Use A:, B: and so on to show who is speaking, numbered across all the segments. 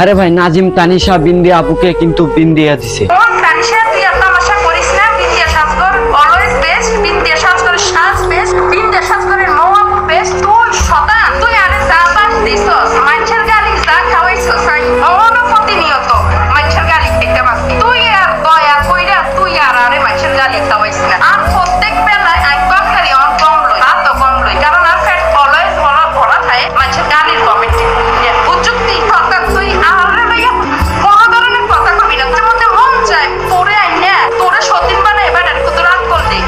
A: আরে ভাই নাজিম তানিশা বিন্দি আপুকে কিন্তু বিন্দিয়া দিছে।
B: তানিশা তুই এত তামাশা করিস না। Bindiya Sajghar always best. বিন্দিয়া সাজগর সাজ বেস্ট। বিন্দিয়া সাজগরের মওয়াবু বেস্ট। তুই শতান তুই আরে যা পাস দিছস মানুষের গালি যা খাওয়াইছস অন প্রতিনিয়ত মানুষের গালি খেতে পারছিস তুই আর দয়া কইরা তুই আর আরে মানুষের গালি খাওয়াইছ না। আর প্রত্যেক বেলায় একবার খালি অন কম লই আর তো কম লই কারণ আর ফ্যাট অলওয়েজ ভরা থাকে মানুষের গালির কমেন্ট বুঝুক্তি শতান তুই আরে ভাইয়া কোন ধরনের কথা কবি না। তোর মধ্যে মন চায় পরে আইনা তোরে সতীন বানাই বেটার কত রাত করলি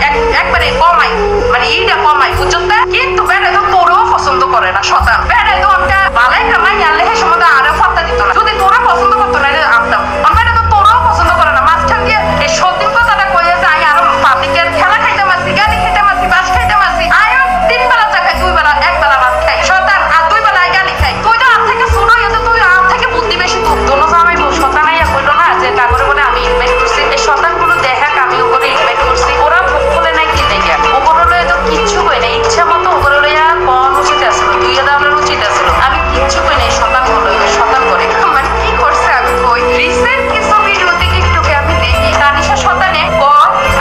B: একবারে কমাই মানে এইটা কমাই বুঝতে কিন্তু বেটা তো তোরেও পছন্দ করে না শতান। বেটা তো আমরা ভালাই কামাই আনলে হে সময় আরো ফাত্তা দিত না যদি তোরা পছন্দ করতো না আমতাম বেটা তো তোরেও পছন্দ করে না। মাঝখান দিয়ে এই সতীন কথাটা কইয়া যায় আরো পাবলিকের খেলা খাইতে মারছি গাড়ি খাইতে মারছি বাস খাইতে মারছি আয়ো 3 বেলা চা খাই 2 বেলা 1 বেলা ভাত খাই শতান আর 2 বেলা গালি খাই তুই তো আর থেকে শুনো এত তুই আর থেকে বুদ্ধি বেশি তোর দোনো জামাই শতান আইয়া কইলো না যে কাগরে বলে আমি ইনভাইট করছি এই শতানগুলো দেখা আমি উপরে ইনভাইট করছি ওরা মুখ খুলে নাই কি দেখে উপরে লয়ে তো কিচ্ছু কই না ইচ্ছা মতো উপরে লইয়া কোন উচিত আসলো তুই এদা আমরা উচিত আসলো আমি কিচ্ছু কই নাই শতান বলে শতান করে মানে কি করছে আমি কই রিসেন্ট কিছু ভিডিও থেকে একটুকে আমি দেখি তানিশা শতানে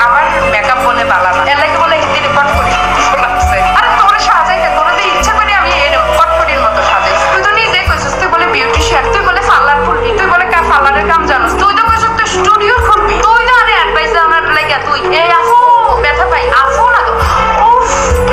B: আমার মেকআপ বলে বালা না এলাকে বলে হিন্দি রেকর্ড করি শোনাচ্ছে আরে তোরে সাজাইতে তোরে তো ইচ্ছা করে আমি এই কটকটির মতো সাজাইছি তুই তো নিজে কইছিস তুই বলে বিউটিশিয়ান তুই বলে পার্লার খুলবি তুই বলে পার্লারের কাম জানিস তুই তো কইছিস তুই স্টুডিও খুলবি তুই তো আরে অ্যাডভাইস আমার লাগা তুই এই আফু ব্যথা পাই আফু না তো উফ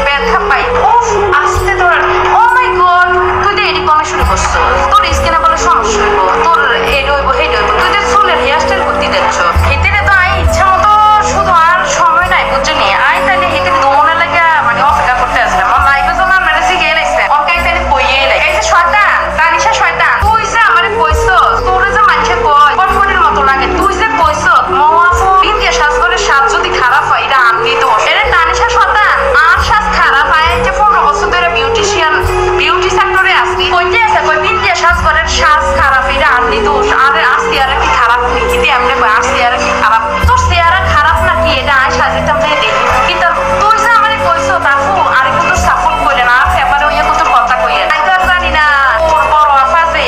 B: ব্যথা পাই উফ আস্তে ধর ও মাই গড তুই তো এডি কমে শুরু করছিস তোর স্কিনে বলে সমস্যা হইব তোর এড হইব হেড হইব তুই যে চুলের হেয়ারস্টাইল করতে দিচ্ছ হিতেরে তো আই ইচ্ছা মতো শুধু আর সময় নাই বুঝলি আই তাহলে হিতেরে দমনে লাগা মানে অপেক্ষা করতে আসলাম আমার লাইফে তো না মেরেছি গিয়ে লাইছে ওর কাছে তাহলে কইয়ে লাই এই যে শয়তান তানিশা শয়তান তুই যে আমারে কইছস তোরে যে মানুষে কয় কটকটির মতো লাগে তুই যে কইছস মওয়াফু বিন্দিয়া সাজগরের সাজ যদি খারাপ হয় এটা আমি দোষ এরে তানিশা শতান আর সাজ খারাপ হয় যে 15 বছর ধরে বিউটিশিয়ান বিউটি সেক্টরে আসি কইতে আছে কই বিন্দিয়া সাজগরের সাজ খারাপ এটা আমি দোষ আরে আসি আর কি খারাপ নাকি দি আমনে আসি আর কি খারাপ তোর চেহারা খারাপ নাকি এটা আই সাজিতাম দে দেখি কিন্তু তুই যে আমারে কইছস তাফু আর কত সাপোর্ট কইলে না পেপারে ওইয়া কত কথা কইয়া আমি তো জানি না তোর বড় আফাজে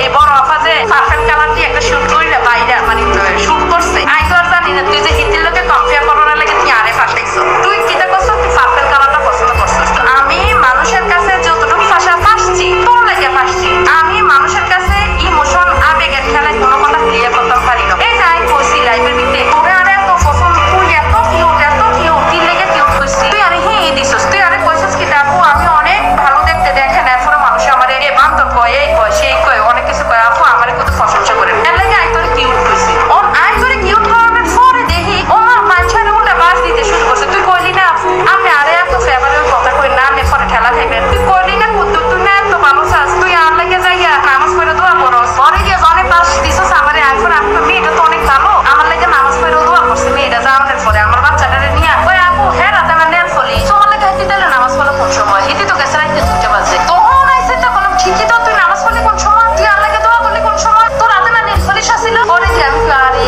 B: এই বড় আফাজে পারফেক্ট কালার দিয়ে একটা শুট কইরা বাইরে মানে শুট করছে আমি তো জানি না তুই যে হিতির লোকে কম্পেয়ার করার লাগে তুই আরে পাঠাইছ তুই কিটা করছ তুই পারফেক্ট কালারটা পছন্দ করছিস আমি মানুষের কাছে যতটুকু ভাষা পাচ্ছি তোর লাগে পাচ্ছি আমি মানুষের কাছে ইমোশন আবেগের খেলায় কোনো কথা ক্লিয়ার করতে পারি না এই যাই কইছি লাইভের ভিতরে তোরে আরে এত পছন্দ তুই এত কিউট কি লেগে কিউট কইছিস তুই আরে হে দিছস তুই আরে কইছস কি আপু আমি অনেক ভালো দেখতে দেখেন এরপরে মানুষ আমারে এ বান্ধব কয় এই কয় সেই কয় অনেক কিছু কয় আপু আমারে কত প্রশংসা করে এর লাগে আই তোরে কিউট কইছি ওর আই তোরে কিউট হওয়ার পরে দেখি ও মানুষের উল্টা বাস দিতে শুরু করছে তুই কইলি না আপু আমি আরে এত ফেভারের কথা কই না আমি পরে ঠেলা খাইবেন তুই কইলি না কুদ্দু তুই না এত ভালো চাস তুই আর লাগে যাইয়া নামাজ পড়ে দোয়া করস পরে গিয়ে অনেক বাস দিছস আমারে আইফোন আপু মেয়েটা তো অনেক ভালো আমার লাগে নামাজ পড়ে দোয়া করছে মেয়েটা যাওয়ার পরে আমার বাচ্চাটারে নিয়ে কই আপু হ্যাঁ রাতে আমার নেল ফলি তোমার লাগে হাইতে দিলে নামাজ পড়া কোন সময় হিতে তো গেছে রাইতে 2টা বাজে তখন আইছে তখন ঠিকই তো তুই নামাজ পড়লি কোন সময় তুই আর লাগে দোয়া করলি কোন সময় তোর রাতে না নেল ফলিশ আসিল পরে যে আমি আরে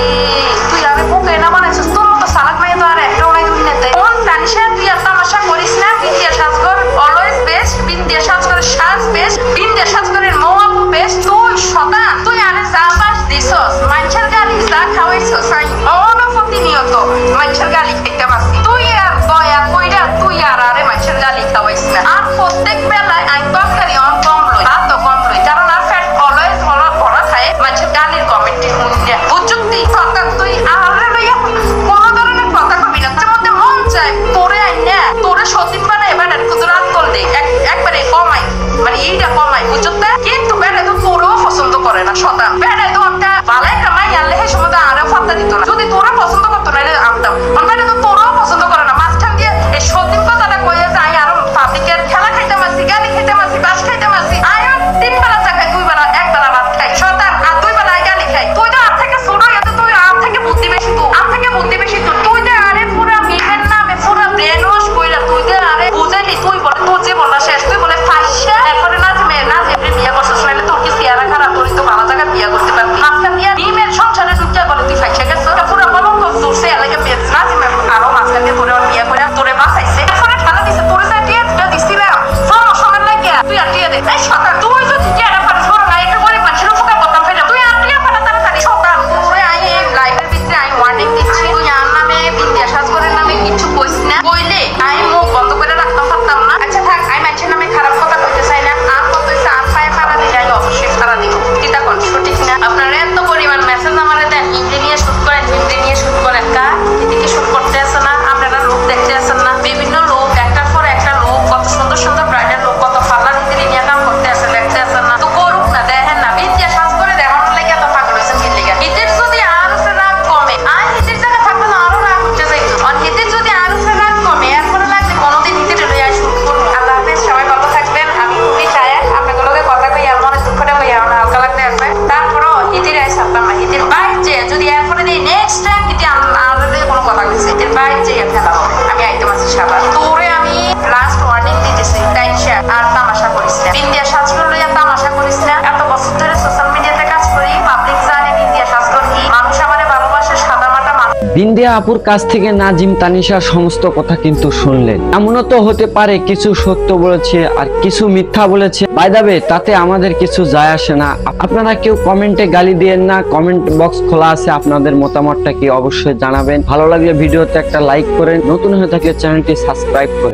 B: তুই আরে বুকে না বানাইছিস তোর মতো সালাক মেয়ে তো আর একটাও নাই দুনিয়াতে কোন তানিশা তুই আর তামাশা করিস না বিন্দিয়া সাজগর অলওয়েজ বেস্ট বিন্দিয়া সাজগরের সাজ বেস্ট বিন্দিয়া সাজগরের মওয়াবু বেস্ট তুই শতান তুই আরে যা পাস দিছস মানুষের গালি যা খাওয়াইছস অন প্রতিনিয়ত মানুষের গালি খেতে পারছিস তুই আর দয়া কইরা তুই আর আরে মানুষের গালি খাওয়াইছ না আর প্রত্যেক বেলায় একবার খালি অন কম লই আর তো কম লই কারণ আর ফ্যাট অলওয়েজ ভরা থাকে মানুষের গালির কমেন্টে শুনিয়া বুঝুক্তি শতান তুই আরে লইয়া কোন ধরনের কথা কবি না তোর মধ্যে মন চায় তোরে আইনা তোরে সতীন বানাই বেটার কত রাত করলে একবারে কমাই মানে এইটা কমাই বুঝতে কিন্তু বেটা তো তোরেও পছন্দ করে না শতান বেটা তো একটা ভালাই কামাই আনলে হে সময় আরো ফাত্তা দিত না যদি তোরা পছন্দ করতো না আমতাম বেটা তো তোরেও পছন্দ করে না মাঝখান দিয়ে এই সতীন কথাটা কইয়া যায় আরো পাবলিকের খেলা খাইতে মারছি গাড়ি খাইতে মারছি বাস খাইতে মারছি আয়ো 3 বেলা চা খাই 2 বেলা 1 বেলা ভাত খাই শতান আর 2 বেলা গালি খাই তুই তো আর থেকে ছোট এত তুই আর থেকে বুদ্ধি বেশি তুই তো আরে পুরা মিলেন নামে পুরা ব্রেন ওয়াশ কইরা তুই তো আরে বুঝাইলি তুই বলে তোর জীবনটা শেষ তুই বলে ফাইসা এরপরে না যে বিয়া করছিস নাহলে তোর কি চেহারা খারাপ তোর তো ভালো জায়গা বিয়া নেক্সট টাইম যদি আমাদের কোনো কথা কইছে এর বাইরে যে ফেলা হবে আমি আইতে মাসি সাবার তোরে আমি লাস্ট ওয়ার্নিং দিতেছি টাইনশা আর তামাশা করিস না বিন্দিয়া সাজগুলো লইয়া তামাশা করিস না এত বছর ধরে সোশ্যাল মিডিয়াতে কাজ করি পাবলিক জানে বিন্দিয়া সাজগর কি মানুষ আমারে ভালোবাসে সাদা মাটা
A: বিন্দিয়া আপুর কাছ থেকে নাজিম তানিশার সমস্ত কথা কিন্তু শুনলেন। এমনও তো হতে পারে কিছু সত্য বলেছে আর কিছু মিথ্যা বলেছে, বাই দ্য ওয়ে তাতে আমাদের কিছু যায় আসে না। আপনারা কেউ কমেন্টে গালি দিয়েন না, কমেন্ট বক্স খোলা আছে, আপনাদের মতামতটা কি অবশ্যই জানাবেন। ভালো লাগলে ভিডিওতে একটা লাইক করেন, নতুন হয়ে থাকলে চ্যানেলটি সাবস্ক্রাইব করেন।